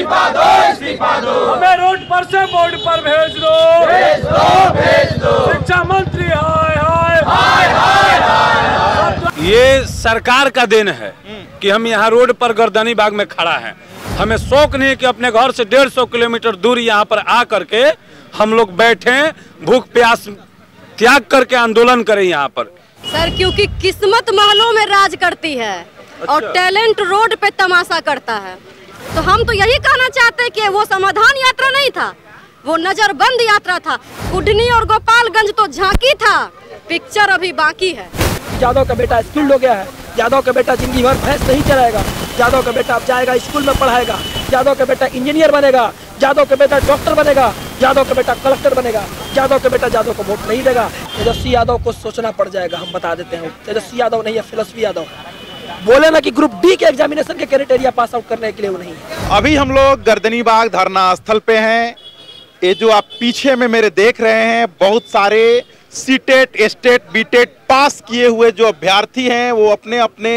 इस्तीफा दो। हमें रोड पर से बोर्ड पर भेज दो, भेज दो, भेज दो। शिक्षा मंत्री हाय हाय हाय हाय हाय। ये सरकार का देन है कि हम यहाँ रोड पर गर्दनी बाग में खड़ा हैं। हमें शौक नहीं कि अपने घर से 150 किलोमीटर दूर यहाँ पर आ करके हम लोग बैठे भूख प्यास त्याग करके आंदोलन करें यहाँ पर। सर क्योंकि किस्मत महलों में राज करती है और टैलेंट रोड पे तमाशा करता है। तो हम तो यही कहना चाहते हैं कि वो समाधान यात्रा नहीं था, वो नजरबंद यात्रा था। कुडनी और गोपालगंज तो झांकी था, पिक्चर अभी बाकी है। यादव का बेटा स्किल्ड हो गया है, यादव का बेटा जिंदगी भर भैंस नहीं चलाएगा, यादव का बेटा अब जाएगा स्कूल में पढ़ाएगा, यादव का बेटा इंजीनियर बनेगा, यादव का बेटा डॉक्टर बनेगा, यादव का बेटा कलेक्टर बनेगा, यादव का बेटा यादव को वोट नहीं देगा। तेजस्वी यादव को सोचना पड़ जाएगा, हम बता देते हैं। तेजस्वी यादव नहीं है, फिलॉसफी यादव बोले ना कि ग्रुप डी के एग्जामिनेशन के क्राइटेरिया पास आउट करने के लिए वो नहीं है। अभी हम लोग गर्दनी बाग धरना स्थल पे हैं। ये जो आप पीछे में मेरे देख रहे हैं, बहुत सारे सीटेट स्टेट बीटेट पास किए हुए जो अभ्यर्थी हैं वो अपने अपने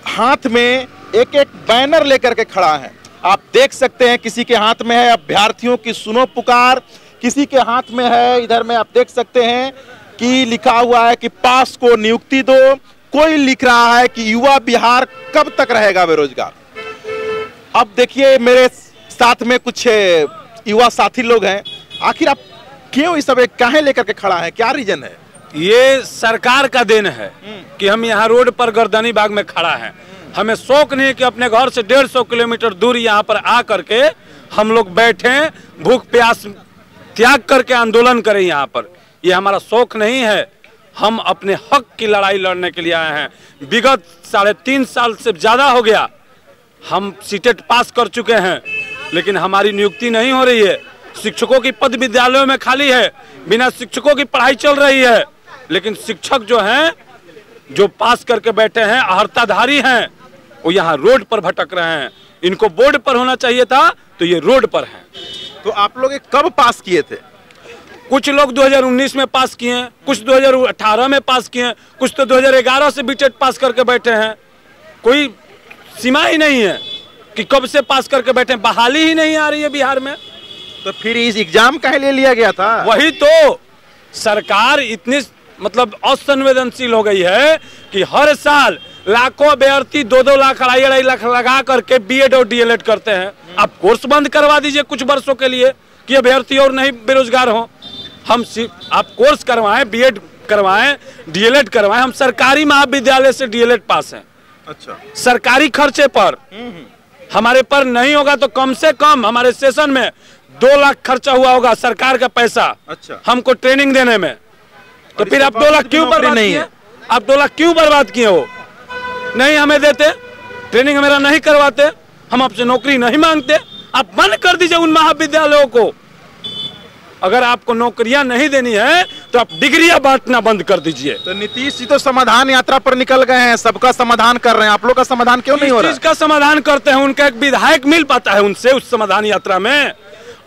हाथ में एक एक बैनर लेकर के खड़ा है। आप देख सकते हैं किसी के हाथ में है अभ्यर्थियों की सुनो पुकार, किसी के हाथ में है, इधर में आप देख सकते हैं कि लिखा हुआ है कि पास को नियुक्ति दो, कोई लिख रहा है कि युवा बिहार कब तक रहेगा बेरोजगार। अब देखिए मेरे साथ में कुछ युवा साथी लोग हैं, आखिर आप क्यों इस सब काहे लेकर के खड़ा है, क्या रीजन है? ये सरकार का देन है कि हम यहाँ रोड पर गर्दनी बाग में खड़ा हैं। हमें शौक नहीं कि अपने घर से 150 किलोमीटर दूर यहाँ पर आ करके हम लोग बैठे भूख प्यास त्याग करके आंदोलन करें यहाँ पर। ये हमारा शौक नहीं है, हम अपने हक की लड़ाई लड़ने के लिए आए हैं। विगत 3.5 साल से ज़्यादा हो गया हम सीटेट पास कर चुके हैं, लेकिन हमारी नियुक्ति नहीं हो रही है। शिक्षकों की पद विद्यालयों में खाली है, बिना शिक्षकों की पढ़ाई चल रही है, लेकिन शिक्षक जो हैं जो पास करके बैठे हैं अहर्ताधारी हैं, वो यहाँ रोड पर भटक रहे हैं। इनको बोर्ड पर होना चाहिए था, तो ये रोड पर हैं। तो आप लोग कब पास किए थे? कुछ लोग 2019 में पास किए हैं, कुछ 2018 में पास किए हैं, कुछ तो 2011 से बीटेट पास करके बैठे हैं। कोई सीमा ही नहीं है कि कब से पास करके बैठे हैं। बहाली ही नहीं आ रही है बिहार में, तो फिर इस एग्जाम काहे ले लिया गया था? वही तो सरकार इतनी मतलब असंवेदनशील हो गई है कि हर साल लाखों अभ्यर्थी 2-2 लाख 2.5 लाख लगा करके बीएड और डीएलएड करते हैं। आप कोर्स बंद करवा दीजिए कुछ वर्षों के लिए कि अभ्यर्थी और नहीं बेरोजगार हो। हम आप कोर्स करवाएं, बीएड करवाएं, डीएलएड करवाएं। हम सरकारी महाविद्यालय से डीएलएड पास हैं। अच्छा, सरकारी खर्चे पर हमारे पर नहीं होगा तो कम से कम हमारे सेशन में 2 लाख खर्चा हुआ होगा सरकार का पैसा। अच्छा, हमको ट्रेनिंग देने में। तो फिर आप 2 लाख क्यों बर्बाद किए? आप 2 लाख क्यों बर्बाद किए? हो नहीं हमें देते, ट्रेनिंग हमारा नहीं करवाते, हम आपसे नौकरी नहीं मांगते। आप बंद कर दीजिए उन महाविद्यालयों को। अगर आपको नौकरियां नहीं देनी है तो आप डिग्रियां बांटना बंद कर दीजिए। तो नीतीश जी तो समाधान यात्रा पर निकल गए हैं, सबका समाधान कर रहे हैं, आप लोग का समाधान क्यों नहीं हो रहा? इसका समाधान करते हैं, उनका एक विधायक मिल पाता है उनसे उस समाधान यात्रा में।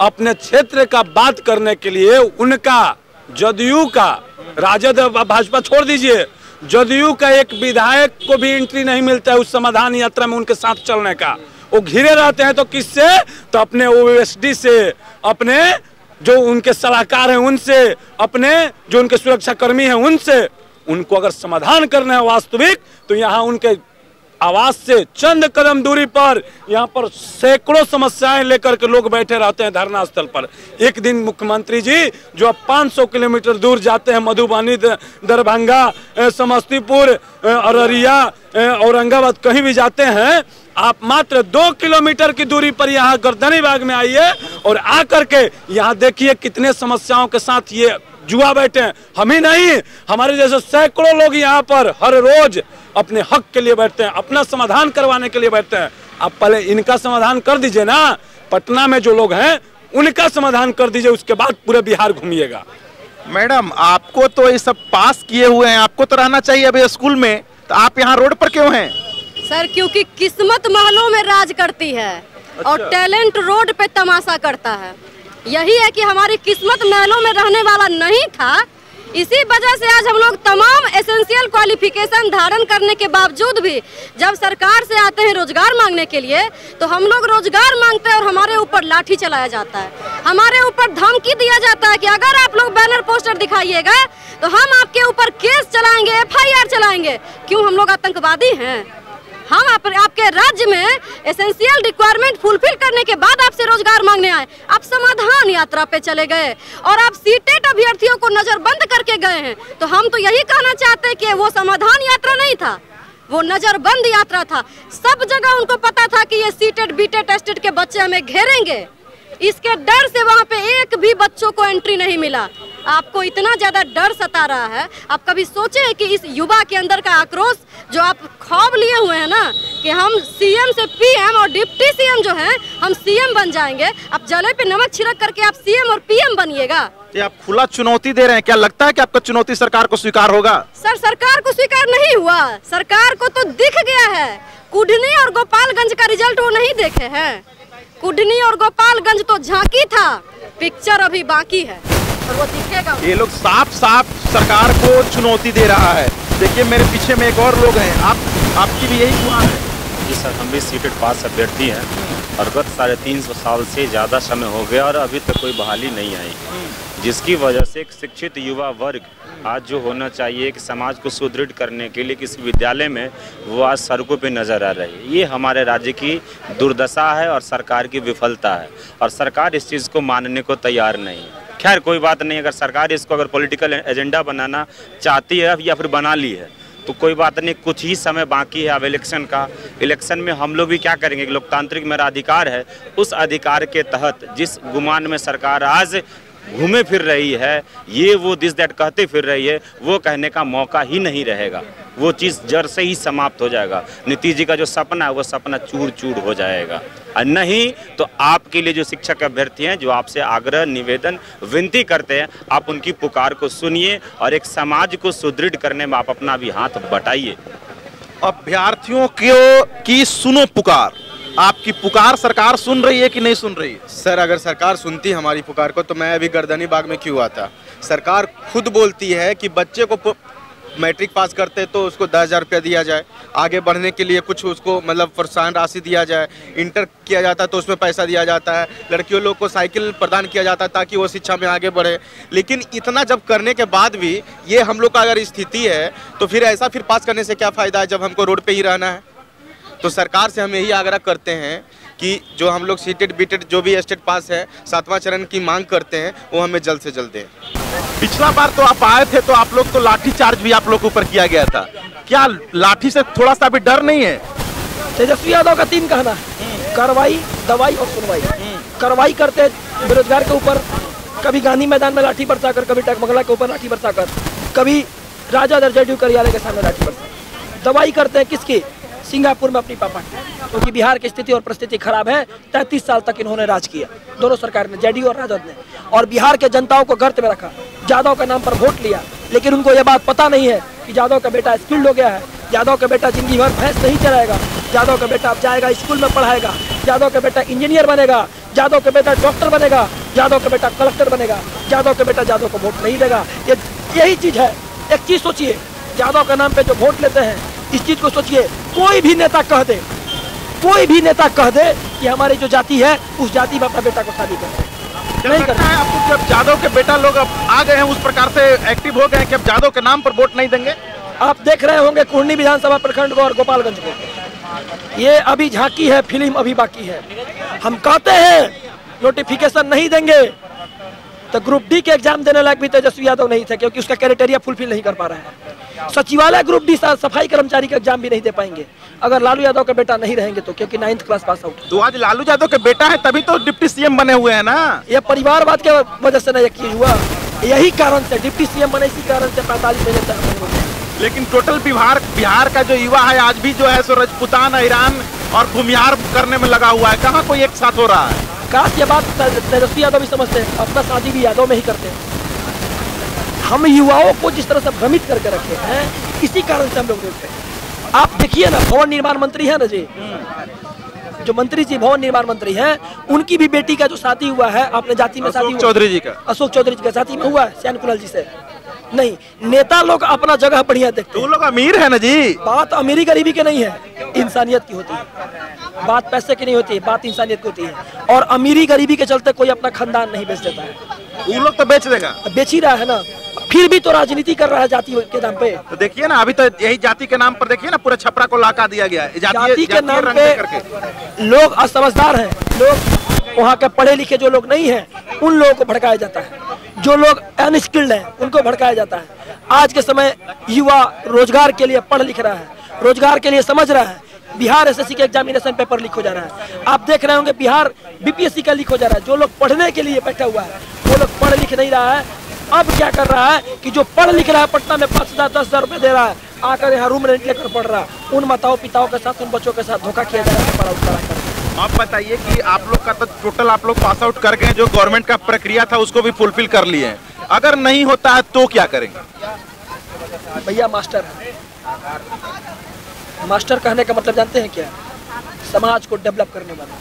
अपने क्षेत्र का बात करने के लिए उनका जदयू का, राजद भाजपा छोड़ दीजिए, जदयू का एक विधायक को भी एंट्री नहीं मिलता है उस समाधान यात्रा में उनके साथ चलने का। वो घिरे रहते हैं तो किससे? तो अपने ओएसडी से, अपने जो उनके सलाहकार हैं उनसे, अपने जो उनके सुरक्षा कर्मी हैं उनसे। उनको अगर समाधान करना है वास्तविक, तो यहाँ उनके आवास से चंद कदम दूरी पर यहाँ पर सैकड़ों समस्याएं लेकर के लोग बैठे रहते हैं धरना स्थल पर। एक दिन मुख्यमंत्री जी जो अब 500 किलोमीटर दूर जाते हैं, मधुबनी, दरभंगा, समस्तीपुर, अररिया, औरंगाबाद, कहीं भी जाते हैं, आप मात्र 2 किलोमीटर की दूरी पर यहाँ गर्दनी बाग में आइए और आकर के यहाँ देखिए कितने समस्याओं के साथ ये जुआ बैठे हैं। हम ही नहीं, हमारे जैसे सैकड़ों लोग यहाँ पर हर रोज अपने हक के लिए बैठते हैं, अपना समाधान करवाने के लिए बैठते हैं। आप पहले इनका समाधान कर दीजिए ना, पटना में जो लोग हैं उनका समाधान कर दीजिए, उसके बाद पूरे बिहार घूमिएगा। मैडम आपको तो ये सब पास किए हुए हैं, आपको तो रहना चाहिए अभी स्कूल में, तो आप यहाँ रोड पर क्यों हैं? सर क्योंकि किस्मत महलों में राज करती है और टैलेंट रोड पे तमाशा करता है। यही है कि हमारी किस्मत महलों में रहने वाला नहीं था, इसी वजह से आज हम लोग तमाम एसेंशियल क्वालिफिकेशन धारण करने के बावजूद भी जब सरकार से आते हैं रोजगार मांगने के लिए, तो हम लोग रोजगार मांगते हैं और हमारे ऊपर लाठी चलाया जाता है, हमारे ऊपर धमकी दिया जाता है कि अगर आप लोग बैनर पोस्टर दिखाइएगा तो हम आपके ऊपर केस चलाएंगे, FIR चलाएंगे। क्यों हम लोग आतंकवादी हैं? हम आपके राज्य में एसेंशियल रिक्वायरमेंट फुलफिल करने के बाद आपसे रोजगार मांगने आए, आप समाधान यात्रा पे चले गए और आप सीटेट अभ्यर्थियों को नजरबंद करके गए हैं। तो हम तो यही कहना चाहते हैं कि वो समाधान यात्रा नहीं था, वो नजरबंद यात्रा था। सब जगह उनको पता था कि ये सीटेट बीटेट एस्टेट के बच्चे हमें घेरेंगे, इसके डर से वहाँ पे एक भी बच्चों को एंट्री नहीं मिला। आपको इतना ज्यादा डर सता रहा है, आप कभी सोचे कि इस युवा के अंदर का आक्रोश जो आप ख्वाब लिए हुए हैं ना कि हम सीएम से PM और डिप्टी सीएम जो हैं हम सीएम बन जाएंगे, आप जले पे नमक छिड़क करके आप सीएम और PM बनिएगा। ये आप खुला चुनौती दे रहे हैं, क्या लगता है कि आपका चुनौती सरकार को स्वीकार होगा? सर, सरकार को स्वीकार नहीं हुआ, सरकार को तो दिख गया है। कुढ़नी और गोपालगंज का रिजल्ट वो नहीं देखे हैं। कुढ़नी और गोपालगंज तो झांकी था, पिक्चर अभी बाकी है और वो दिखेगा। ये लोग साफ साफ सरकार को चुनौती दे रहा है। देखिए मेरे पीछे में एक और लोग हैं, आपकी भी यही गुहार है? जी सर, हम भी सीटेट पास अभ्यर्थी हैं और गत 350 साल से ज़्यादा समय हो गया और अभी तक कोई बहाली नहीं आई, जिसकी वजह से एक शिक्षित युवा वर्ग आज जो होना चाहिए कि समाज को सुदृढ़ करने के लिए किसी विद्यालय में, वो आज सड़कों पे नज़र आ रही है। ये हमारे राज्य की दुर्दशा है और सरकार की विफलता है और सरकार इस चीज़ को मानने को तैयार नहीं है। खैर कोई बात नहीं, अगर सरकार इसको अगर पॉलिटिकल एजेंडा बनाना चाहती है या फिर बना ली है तो कोई बात नहीं, कुछ ही समय बाकी है अब इलेक्शन का। इलेक्शन में हम लोग भी क्या करेंगे, लोकतांत्रिक मेरा अधिकार है, उस अधिकार के तहत जिस गुमान में सरकार आज घूमे फिर रही है, ये वो दिस दैट कहते फिर रही है, वो कहने का मौका ही नहीं रहेगा, वो चीज़ जड़ से ही समाप्त हो जाएगा। नीतीश जी का जो सपना है वो सपना चूर चूर हो जाएगा। और नहीं तो आपके लिए जो शिक्षक अभ्यर्थी हैं जो आपसे आग्रह निवेदन विनती करते हैं, आप उनकी पुकार को सुनिए और एक समाज को सुदृढ़ करने में आप अपना भी हाथ बटाइए। अभ्यर्थियों की सुनो पुकार, आपकी पुकार सरकार सुन रही है कि नहीं सुन रही है? सर, अगर सरकार सुनती हमारी पुकार को तो मैं अभी गर्दनी बाग में क्यों आता। सरकार खुद बोलती है कि बच्चे को मैट्रिक पास करते तो उसको 10,000 रुपया दिया जाए, आगे बढ़ने के लिए कुछ उसको मतलब प्रोत्साहन राशि दिया जाए, इंटर किया जाता है तो उसमें पैसा दिया जाता है, लड़कियों लोग को साइकिल प्रदान किया जाता है ताकि वो शिक्षा में आगे बढ़े। लेकिन इतना जब करने के बाद भी ये हम लोग का अगर स्थिति है तो फिर ऐसा फिर पास करने से क्या फ़ायदा है जब हमको रोड पर ही रहना है। तो सरकार से हम यही आग्रह करते हैं कि जो हम लोग सीटेट बीटेट जो भी स्टेट पास है 7वां चरण की मांग करते हैं वो हमें जल्द से जल्द दें। पिछला बार तो आप आए थे तो आप लोग को लाठी चार्ज भी आप लोग के ऊपर किया गया था, क्या लाठी से थोड़ा सा भी डर नहीं है? तेजस्वी यादव का 3 कहना है, कार्रवाई, दवाई और सुनवाई। कार्रवाई करते बेरोजगार के ऊपर, कभी गांधी मैदान में लाठी बरसाकर, कभी टकमगला के ऊपर लाठी बरसाकर, कभी राजा जेडीयू कार्यालय के सामने लाठी बरसा। दवाई करते हैं किसकी? सिंगापुर में अपनी पापा की, क्योंकि बिहार की स्थिति और परिस्थिति खराब है। 33 साल तक इन्होंने राज किया, दोनों सरकार ने, जेडीयू और राजद ने, और बिहार के जनताओं को गर्त में रखा, यादव के नाम पर वोट लिया। लेकिन उनको ये बात पता नहीं है कि यादव का बेटा स्किल्ड हो गया है, यादव का बेटा जिंदगी भर भैंस नहीं चलाएगा, यादव का बेटा अब जाएगा स्कूल में पढ़ाएगा, यादव का बेटा इंजीनियर बनेगा, यादव का बेटा डॉक्टर बनेगा, यादव का बेटा कलेक्टर बनेगा, यादव का बेटा यादव को वोट नहीं देगा। यही चीज है। एक चीज सोचिए, यादव के नाम पे जो वोट लेते हैं, इस चीज को सोचिए, कोई भी नेता कह दे कि हमारी जो जाति है उस जाति में अपना बेटा को शादी कर नहीं करता है। आपको जब यादव के बेटा लोग अब आ गए हैं, उस प्रकार से एक्टिव हो गए हैं कि अब यादव के नाम पर वोट नहीं देंगे। आप देख रहे होंगे कुढ़नी विधानसभा प्रखंड को और गोपालगंज को, ये अभी झांकी है, फिल्म अभी बाकी है। हम कहते हैं नोटिफिकेशन नहीं देंगे तो ग्रुप डी के एग्जाम देने लायक भी तेजस्वी यादव नहीं थे, क्योंकि उसका क्राइटेरिया फुलफिल नहीं कर पा रहा है। सचिवालय ग्रुप डी सफाई कर्मचारी का एग्जाम भी नहीं दे पाएंगे अगर लालू यादव का बेटा नहीं रहेंगे तो, क्योंकि 9th क्लास पास आउट। तो आज लालू यादव के बेटा है तभी तो डिप्टी सीएम बने हुए हैं ना। ये परिवारवाद के वजह से ना ये चीज हुआ, यही कारण से डिप्टी सीएम बने, इसी कारण से 45 महीने तक। लेकिन टोटल बिहार का जो युवा है आज भी जो है सो राजपूताना, ईरान और भूमिहार करने में लगा हुआ है। कहाँ कोई एक साथ हो रहा है? काश ये बात तेजस्वी यादव भी समझते हैं, अपना शादी भी यादव में ही करते हैं। हम युवाओं को जिस तरह से भ्रमित करके रखे हैं, इसी कारण से हम लोग देखते हैं। आप देखिए ना, भवन निर्माण मंत्री है ना जी, जो मंत्री जी भवन निर्माण मंत्री हैं, उनकी भी बेटी का जो शादी हुआ है अपने जाति में शादी हुआ, चौधरी जी का, अशोक चौधरी जी का शादी में हुआ है सैन कुलाल जी से। नहीं, नेता लोग अपना जगह बढ़िया देखते हैं। वो लोग अमीर है ना जी। बात अमीरी गरीबी की नहीं है, इंसानियत की होती है। बात पैसे की नहीं होती है, बात इंसानियत की होती है। और अमीरी गरीबी के चलते कोई अपना खानदान नहीं बेच देता है। वो लोग तो बेच देगा, बेच ही रहा है ना, फिर भी तो राजनीति कर रहा है जाति के नाम पे। तो देखिए ना, अभी तो यही जाति के नाम पर देखिए ना, पूरा छपरा को लाका दिया गया है जाति के नाम पे। लोग असमझदार हैं, लोग वहाँ के पढ़े लिखे जो लोग नहीं हैं उन लोगों को भड़काया जाता है, जो लोग अनस्किल्ड हैं उनको भड़काया जाता है। आज के समय युवा रोजगार के लिए पढ़ लिख रहा है, रोजगार के लिए समझ रहा है। बिहार एसएससी के एग्जामिनेशन पेपर लीक हो जा रहा है, आप देख रहे होंगे बिहार बीपीएससी का लीक हो जा रहा है। जो लोग पढ़ने के लिए बैठा हुआ है वो लोग पढ़ लिख नहीं रहा है। अब क्या कर रहा है कि जो पढ़ लिख रहा है पटना में 5,000 10,000 रुपए दे रहा है, आकर यहाँ रूम रेंट लेकर पढ़ रहा है, उन माताओं पिताओं के साथ, उन बच्चों के साथ धोखा किया जा रहा है। पढ़ा आप बताइए कि आप लोग का तो टोटल आप लोग पास आउट कर गए, जो गवर्नमेंट का प्रक्रिया था उसको भी फुलफिल कर लिए हैं। अगर नहीं होता है तो क्या करेंगे? भैया मास्टर है, मास्टर कहने का मतलब जानते हैं क्या? समाज को डेवलप करने वाले,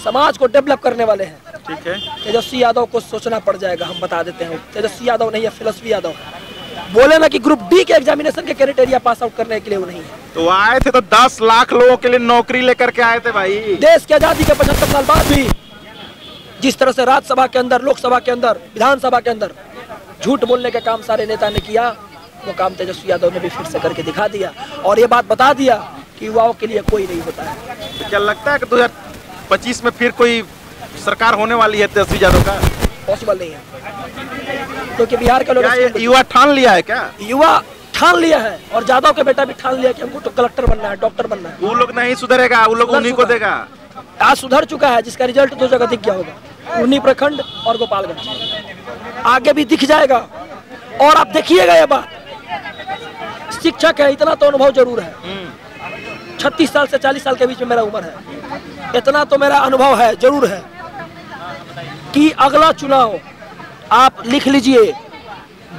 समाज को डेवलप करने वाले हैं। ठीक है, तेजस्वी यादव को सोचना पड़ जाएगा, हम बता देते हैं। तेजस्वी यादव नहीं है, फिलॉसफी यादव। बोले ना कि ग्रुप डी के एग्जामिनेशन के क्राइटेरिया पास आउट करने के लिए वो नहीं है। तो आए थे तो 10 लाख लोगों के लिए नौकरी लेकर के आए थे भाई। देश की आजादी के 75 साल बाद भी जिस तरह से राज्यसभा के अंदर, लोकसभा के अंदर, विधानसभा के अंदर झूठ बोलने का काम सारे नेता ने किया, वो काम तेजस्वी यादव ने भी फिर से करके दिखा दिया और ये बात बता दिया कि युवाओं के लिए कोई नहीं होता है। तो क्या लगता है कि 2025 में फिर कोई सरकार होने वाली है तेजस्वी यादव का? पॉसिबल नहीं है, क्योंकि बिहार के लोग, युवा ठान लिया है क्या? युवा ठान लिया है और यादव के बेटा भी ठान लिया कि हमको तो कलेक्टर बनना है, डॉक्टर बनना है। वो लोग नहीं सुधरेगा, वो लोग उन्हीं को देगा। आज सुधर चुका है, जिसका रिजल्ट 2 जगह दिख गया होगा, उन्हीं प्रखंड और गोपालगंज। आगे भी दिख जाएगा। और आप देखिएगा ये बात, शिक्षक है, इतना तो अनुभव जरूर है। 36 साल से 40 साल के बीच में मेरा उम्र है, इतना तो मेरा अनुभव है, जरूर है कि अगला चुनाव आप लिख लीजिए,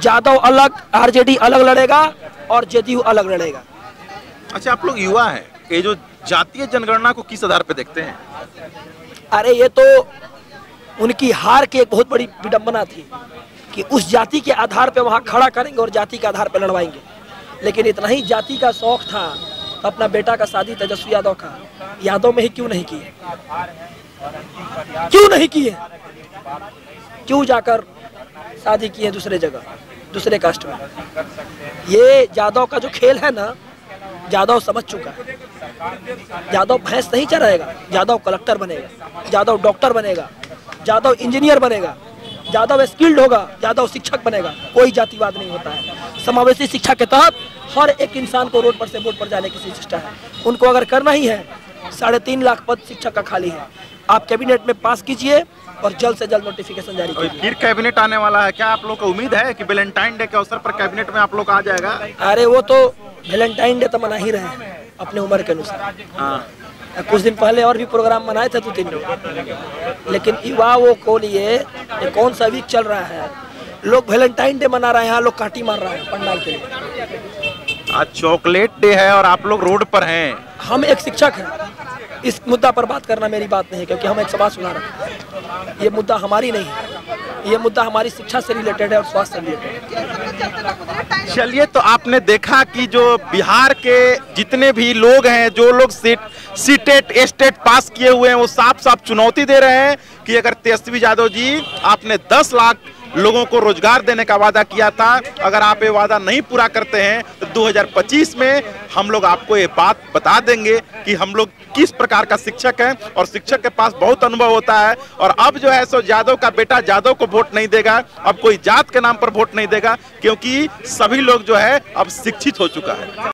यादव अलग, आरजेडी अलग लड़ेगा और जेडीयू अलग लड़ेगा। अच्छा, आप लोग युवा हैं, ये जो जातीय जनगणना को किस आधार पे देखते हैं? अरे ये तो उनकी हार की एक बहुत बड़ी विडंबना थी कि उस जाति के आधार पे वहाँ खड़ा करेंगे और जाति के आधार पे लड़वाएंगे। लेकिन इतना ही जाति का शौक था तो अपना बेटा का शादी तेजस्वी यादव का यादव में ही क्यों नहीं किए? क्यों नहीं किए? क्यों जाकर शादी किए दूसरे जगह, दूसरे कास्ट में? ये यादव का जो खेल है ना, यादव समझ चुका है। यादव भैंस नहीं चराएगा, यादव कलेक्टर बनेगा, यादव डॉक्टर बनेगा, यादव इंजीनियर बनेगा, यादव स्किल्ड होगा, यादव शिक्षक बनेगा। कोई जातिवाद नहीं होता है। समावेशी शिक्षा के तहत हर एक इंसान को रोड पर से बोर्ड पर जाने की चेष्टा है। उनको अगर करना ही है, 3.5 लाख पद शिक्षक का खाली है, आप कैबिनेट में पास कीजिए और जल्द से जल्द नोटिफिकेशन जारी कीजिए। फिर कैबिनेट आने वाला है, क्या आप लोग को उम्मीद है कि वैलेंटाइन डे के अवसर पर कैबिनेट में आप लोग आ जाएगा? अरे वो तो वैलेंटाइन डे तो मना ही रहे हैं अपने उम्र के अनुसार। हाँ, कुछ दिन पहले और भी प्रोग्राम मनाए थे 2-3 लोग, लेकिन युवाओं को लिए ये कौन सा वीक चल रहा है, लोग वैलेंटाइन डे मना रहे हैं, यहाँ लोग काटी मार रहे हैं पंडाल के लिए। आज चॉकलेट डे है और आप लोग रोड पर हैं। हम एक शिक्षक हैं, इस मुद्दा पर बात करना मेरी बात नहीं है, क्योंकि हम एक समाज सुधारक हैं। ये मुद्दा हमारी नहीं है, ये मुद्दा हमारी शिक्षा से रिलेटेड है और स्वास्थ्य से रिलेटेड है। चलिए, तो आपने देखा कि जो बिहार के जितने भी लोग हैं, जो लोग सीटेट एस्टेट पास किए हुए हैं, वो साफ साफ चुनौती दे रहे हैं कि अगर तेजस्वी यादव जी, आपने 10 लाख लोगों को रोजगार देने का वादा किया था, अगर आप ये वादा नहीं पूरा करते हैं तो 2025 में हम लोग आपको ये बात बता देंगे कि हम लोग किस प्रकार का शिक्षक हैं और शिक्षक के पास बहुत अनुभव होता है। और अब जो है सो यादव का बेटा यादव को वोट नहीं देगा, अब कोई जात के नाम पर वोट नहीं देगा, क्योंकि सभी लोग जो है अब शिक्षित हो चुका है।